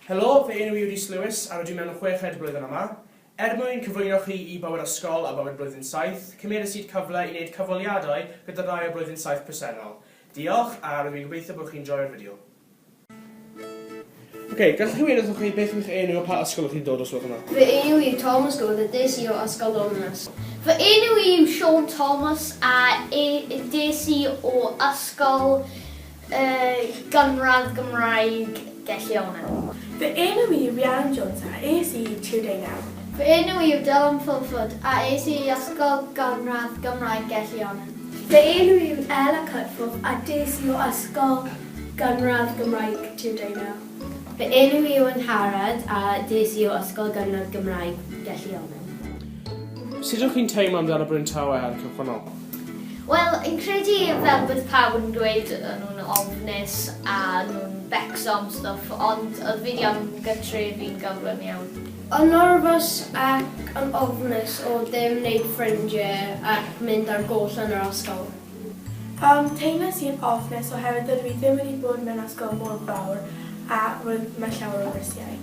Helo, fe enw i Lewis a rydw i mewn 6 blwyddyn yma. Mwyn cyflwyno chi i bywyd ysgol a bywyd blwyddyn 7, cymeres i'r cyfle i wneud cyfweliadau gyda rai o blwyddyn 7 presennol. Diolch a rydw i'n gobeithio bod chi'n joio'r fideo. Gallwch chi weid wrthych chi beth yw'ch enw o pa ysgol ych chi'n dod os gwelwch yma? Fy enw i Thomas Gould a des i o ysgol Londres. Fy enw i Sean Thomas a des i o ysgol Gynradd Gymraeg Gellion. Fy enw i Rhiannon Jones a es i Tiwdeinau. Fy enw i Dylan Fulford a es i ysgol Gynradd Gymraeg Gellion. Fy enw i Ella Cutforth a des i o ysgol Gynradd Gymraeg Tiwdeinau. Fy enw i Owen Harad a des i o ysgol Gynradd Gymraeg Gellion. Sut ydych chi'n teimlo amdano Bryntawe a'r cychwynnol? Wel, yn credu fel bydd pawb yn dweud nhw'n ofnus a nhw'n becsom stwff, ond oedd fi am gytre fi'n gyflym iawn. Yn nervous ac yn ofnus o ddim wneud ffrindiau ac mynd ar goll yn yr ysgol. Teimlas i'n ofnus oherwydd dydw i ddim wedi bod mewn ysgol mor fawr a roedd mae llawer o rysiau.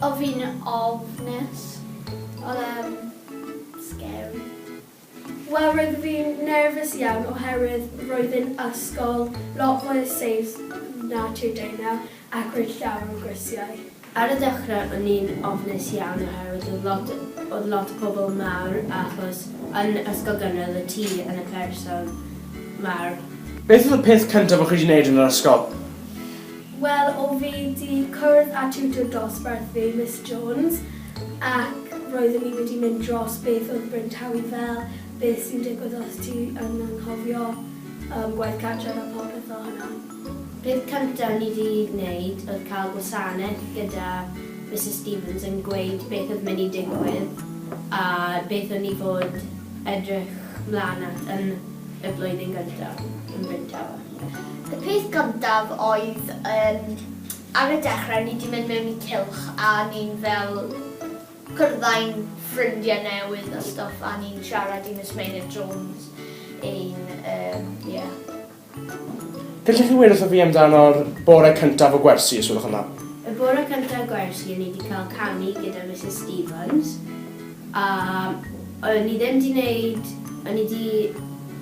O fi'n ofnus, oedd scary. Wel, roedd fi'n nerfus iawn oherwydd roedd yn ysgol lot fwy safe na Tiwdeinau ac roedd llawer o grisiau. Ar y dechrau, o'n i'n ofnus iawn oherwydd oedd lot o pobl mawr achos yn ysgol gynradd y tŷ yn y person mawr. Beth oedd y peth cyntaf o'ch chi wedi gwneud yn yr ysgol? Wel, o fi wedi cwrdd a tiwtor dosbarth fi, Miss Jones, ac roeddwn ni wedi mynd dros beth oedd Bryntawe fel, beth sy'n digwydd os ti yn anghofio gwaith cartref a popeth o hynna. Peth cyntaf ni wedi gwneud oedd cael gwasanaeth gyda Mrs Stevens yn gweud beth oedd mynd i digwydd a beth o'n i fod edrych mlaen at yn y blwyddyn gyntaf yn Bryntawe. Y peth gyntaf oedd ar y dechrau ni wedi mynd mewn i cylch a ni'n fel cwrddau'n ffrindiau newydd a stwff a ni'n siarad i Miss Maynard Jones Gallwch chi weid wrtho fi amdano'r bore cyntaf o gwersi os gwelwch yna? Y bore cyntaf gwersi o'n i wedi cael canu gyda Mrs Stevens a o'n i ddim wedi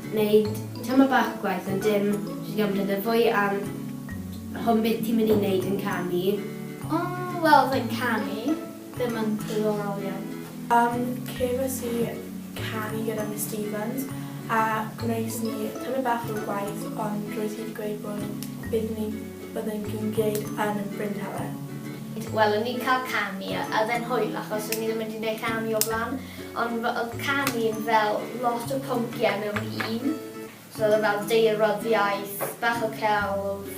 gwneud tyma bach gwaith ond dim gyfnod y fwy am hwn beth ti'n mynd i wneud yn canu. Wel, fe'n canu, ddim yn ddiddorol iawn. Cefais i canu gyda Miss Stevens a gwneud ni tyma bach o gwaith ond roedd hi'n gweud bod byddwn ni'n gwneud yn Bryntawe. Wel, o'n i'n cael canu a dde'n hwyl achos o'n i ddim wedi gwneud canu o blaen, ond oedd canu yn fel lot o pynciau mewn un. So oedd fel deiroddiaeth, bach o celf,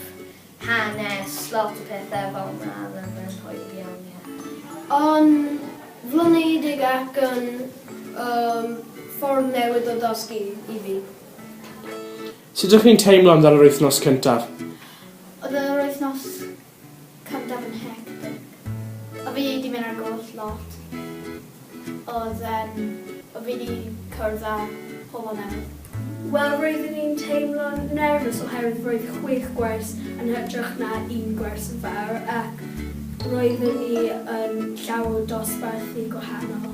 hanes, lot o pethau fel yna, ddim yn hwyl iawn, ie. Ond flynedig ac yn ffordd newydd o dysgu i fi. Sut ydych chi'n teimlo amdano'r wythnos cyntaf? Oedd yr wythnos cyntaf yn hectic. O fi wedi mynd ar goll lot. Oedd fi wedi cwrdd â pobl newydd. Wel, roeddwn ni'n teimlo'n nerfus oherwydd roedd 6 gwers yn hytrach na 1 gwers yn fawr ac roeddwn ni yn llawer o dosbarthu gwahanol.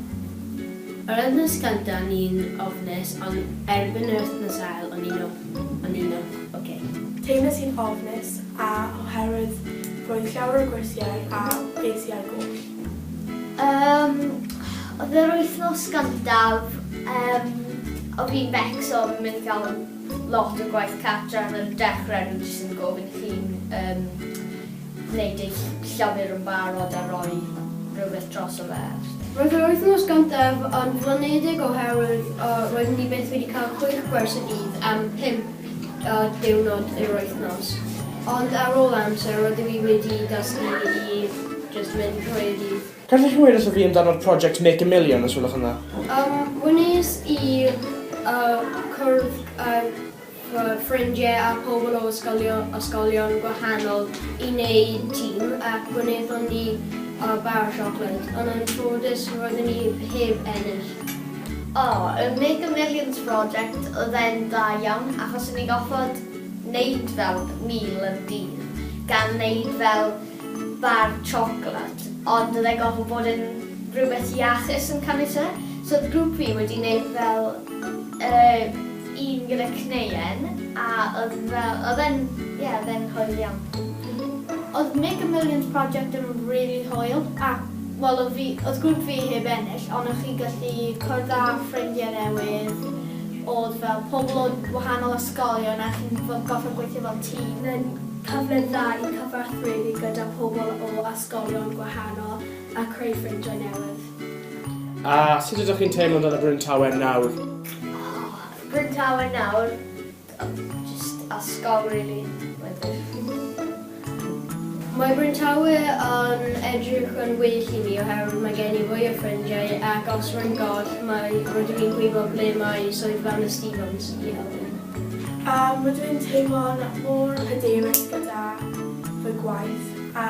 Yr wythnos cyntaf ni'n ofnus, ond erbyn yr wythnos ail o'n i'n oce. Teimlas i'n ofnus a oherwydd roedd llawer o gwersiau a es i ar goll. Oedd yr wythnos gyntaf, o fi'n becsom yn mynd i gael lot o gwaith cartra yn yr dechrau nhw jyst yn gofyn i chi'n gwneud eich llyfr yn barod a rhoi rhywbeth dros o fe. Roedd yr wythnos gyntaf yn flynedig oherwydd roeddwn ni beth wedi cael 6 gwers y dydd am 5 diwrnod yr wythnos. Ond ar ôl amser roeddwn ni wedi dysgu i just mynd trwy'r dydd. Gallwch chi weid wrtho fi amdano'r prosiect Make a Million os gwelwch yna? Wnes i cwrdd ffrindiau a pobl o ysgolion gwahanol i wneud tîm ac wnaethon ni bar siocled, ond yn ffodus roeddwn ni heb ennill. Y Make a Millions project oedd e'n dda iawn achos o'n i goffod wneud fel 1000 yn dydd gan wneud fel bar chocolate, ond oedd e'n gofod bod yn rhywbeth iachus yn cynnig e. So oedd grŵp fi wedi gwneud fel un gyda cneuen, a oedd e'n hwyl iawn. Oedd Make a Millions project yn really hwyl, a wel, oedd grŵp fi heb ennill, ond o'ch chi gallu cwrdd â ffrindiau newydd, oedd fel pobl o wahanol ysgolion a chi'n goffa gweithio fel tîm. Yn cyfle dda i cyfarthrebu gyda pobl o ysgolion gwahanol a creu ffrindiau newydd. A sut ydych chi'n teimlo amdano Bryn Tawe nawr? Bryn Tawe nawr, just ysgol, really. Mae Bryn Tawe yn edrych yn well i mi oherwydd mae gen i fwy o ffrindiau ac os rwy'n goll, rydw i'n gwybod ble mae Cyfweliadau Stevens i helpu. Rydw i'n teimlo'n mor hyderus gyda fy gwaith a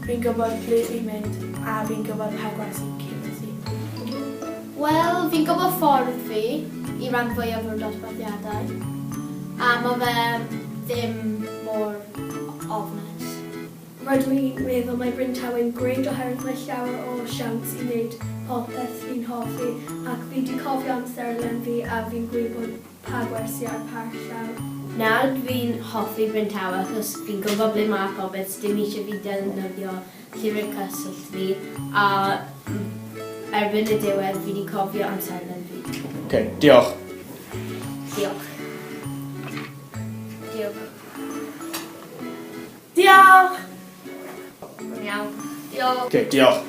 fi'n gwybod ble fi'n mynd a fi'n gwybod pa gwaith sy'n cyn i. Wel, fi'n gwybod ffordd fi i ran fwyaf o'r dosbarthiadau, a mae fe ddim mor ofnus. Rydw i'n meddwl mae Bryn Tawe yn gwneud oherwydd mae llawer o siawns i wneud popeth fi'n hoffi ac fi wedi cofio amserlen fi a fi'n gwybod pa gwersi ar pa llaw. Nawr fi'n hoffi Bryn Tawe achos fi'n gwybod ble mae popeth, dim eisiau fi defnyddio llyfr cyswllt fi a erbyn y diwedd fi wedi cofio amserlen fi. Okay, diolch. Diolch. Diolch! Iawn. Diolch. Okay, diolch.